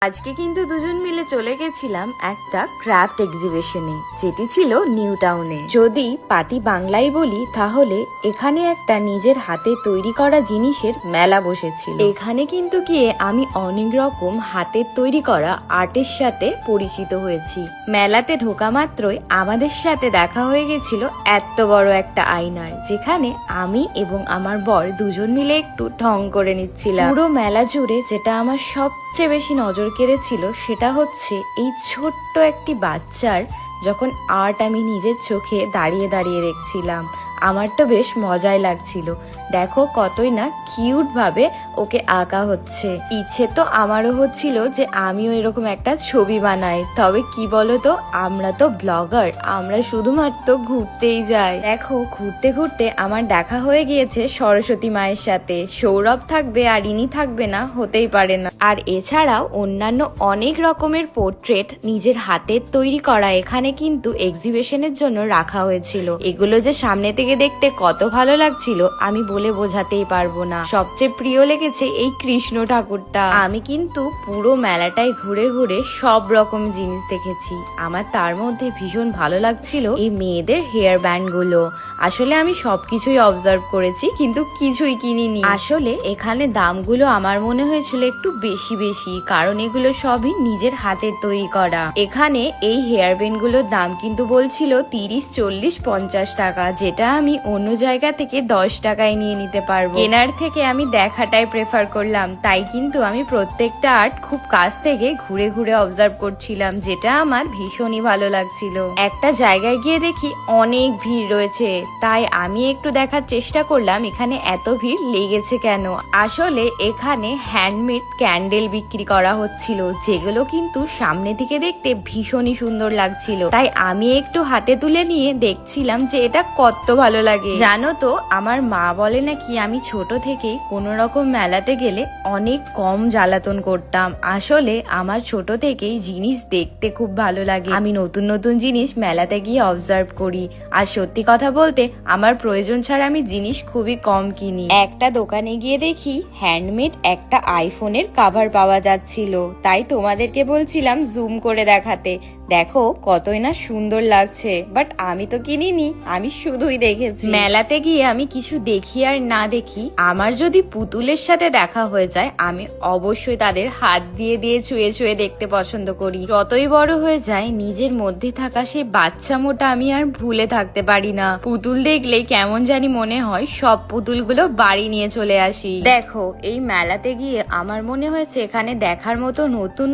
আজকে কিন্তু দুজন মিলে চলে গেছিলাম একটা ক্রাফট এক্সিবিশনে, যেটি ছিল নিউ টাউনে। যদি পাতি বাংলায় বলি তাহলে এখানে একটা নিজের হাতে তৈরি করা জিনিসের মেলা বসেছিল। এখানে কিন্তু গিয়ে আমি অনেক রকম হাতের তৈরি করা আর্টের সাথে পরিচিত হয়েছি। মেলাতে ঢোকা মাত্রই আমাদের সাথে দেখা হয়ে গেছিল এত বড় একটা আয়নার, যেখানে আমি এবং আমার বর দুজন মিলে একটু ঢং করে নিচ্ছিলাম। পুরো মেলা জুড়ে যেটা আমার সবচেয়ে বেশি নজর কেড়েছিল সেটা হচ্ছে এই ছোট্ট একটি বাচ্চার যখন আর্ট আমি নিজের চোখে দাঁড়িয়ে দাঁড়িয়ে দেখছিলাম। আমার তো বেশ মজাই লাগছিল। দেখো কতই না কিউট ভাবে ওকে আঁকা হচ্ছে। ইচ্ছে তো আমারও হচ্ছিল যে আমিও এরকম একটা ছবি বানাই। তবে কি বলতো, আমরা তো ব্লগার, আমরা শুধুমাত্র ঘুরতেই যাই। দেখো ঘুরতে ঘুরতে আমার দেখা হয়ে গিয়েছে সরস্বতী মায়ের সাথে। সৌরভ থাকবে আর ইনি থাকবে না, হতেই পারে না। আর এছাড়াও অন্যান্য অনেক রকমের পোর্ট্রেট নিজের হাতের তৈরি করা এখানে কিন্তু এক্সিবিশনের জন্য রাখা হয়েছিল। এগুলো যে সামনে থেকে দেখতে কত ভালো লাগছিল আমি বলে বোঝাতেই পারবো না। সবচেয়ে প্রিয় লেগেছে এই কৃষ্ণ ঠাকুরটা। আমি কিন্তু পুরো মেলাটায় ঘুরে ঘুরে সব রকম জিনিস দেখেছি। আমার তার মধ্যে ভীষণ ভালো লাগছিল এই মেয়েদের হেয়ার ব্যান্ড গুলো। আসলে আমি সবকিছুই অবজার্ভ করেছি কিন্তু কিছুই কিনিনি। আসলে এখানে দামগুলো আমার মনে হয়েছিল একটু বেশি বেশি, কারণ এগুলো সবই নিজের হাতের তৈরি করা। এখানে এই হেয়ার ব্যান্ড গুলোর দাম কিন্তু বলছিল 30, 40, 50 টাকা, যেটা আমি অন্য জায়গা থেকে 10 টাকায় নিয়ে নিতে পারবো। কেনার থেকে আমি দেখাটাই প্রেফার করলাম। তাই কিন্তু আমি প্রত্যেকটা আর্ট খুব কাছ থেকে ঘুরে ঘুরে অবজার্ভ করছিলাম, যেটা আমার ভীষণই ভালো লাগছিল। একটা জায়গায় গিয়ে দেখি অনেক ভিড় রয়েছে, তাই আমি একটু দেখার চেষ্টা করলাম এখানে এত ভিড় লেগেছে কেন। আসলে এখানে হ্যান্ডমেড ক্যান্ডেল বিক্রি করা হচ্ছিল, যেগুলো কিন্তু সামনে থেকে দেখতে ভীষণই সুন্দর লাগছিল। তাই আমি একটু হাতে তুলে নিয়ে দেখছিলাম যে এটা কত ভালো লাগে। জানো তো, আমার মা বলে নাকি আমি ছোট থেকেই কোনো রকম মেলাতে গেলে অনেক কম জ্বালাতন করতাম। আসলে আমার ছোট থেকেই জিনিস দেখতে খুব ভালো লাগে। আমি নতুন নতুন জিনিস মেলাতে গিয়ে অবজার্ভ করি। আর সত্যি কথা বলতে আমার প্রয়োজন ছাড়া আমি জিনিস খুবই কম কিনি। একটা দোকানে গিয়ে দেখি হ্যান্ডমেড একটা আইফোনের কভার পাওয়া যাচ্ছিল, তাই তোমাদেরকে বলছিলাম জুম করে দেখাতে। দেখো কতই না সুন্দর লাগছে, বাট আমি তো কিনিনি, আমি শুধুই দেখেছি। মেলাতে গিয়ে আমি কিছু দেখি আর না দেখি, আমার যদি পুতুলের সাথে দেখা হয়ে যায় আমি অবশ্যই তাদের হাত দিয়ে দিয়ে ছুঁয়ে ছুঁয়ে দেখতে পছন্দ করি। যতই বড় হয়ে যায় নিজের মধ্যে থাকা সেই বাচ্চা মোটা আমি আর ভুলে থাকতে পারি না। পুতুল দেখলেই কেমন জানি মনে হয় সব পুতুলগুলো বাড়ি নিয়ে চলে আসি। দেখো এই মেলাতে গিয়ে আমার মনে হয়েছে এখানে দেখার মতো নতুন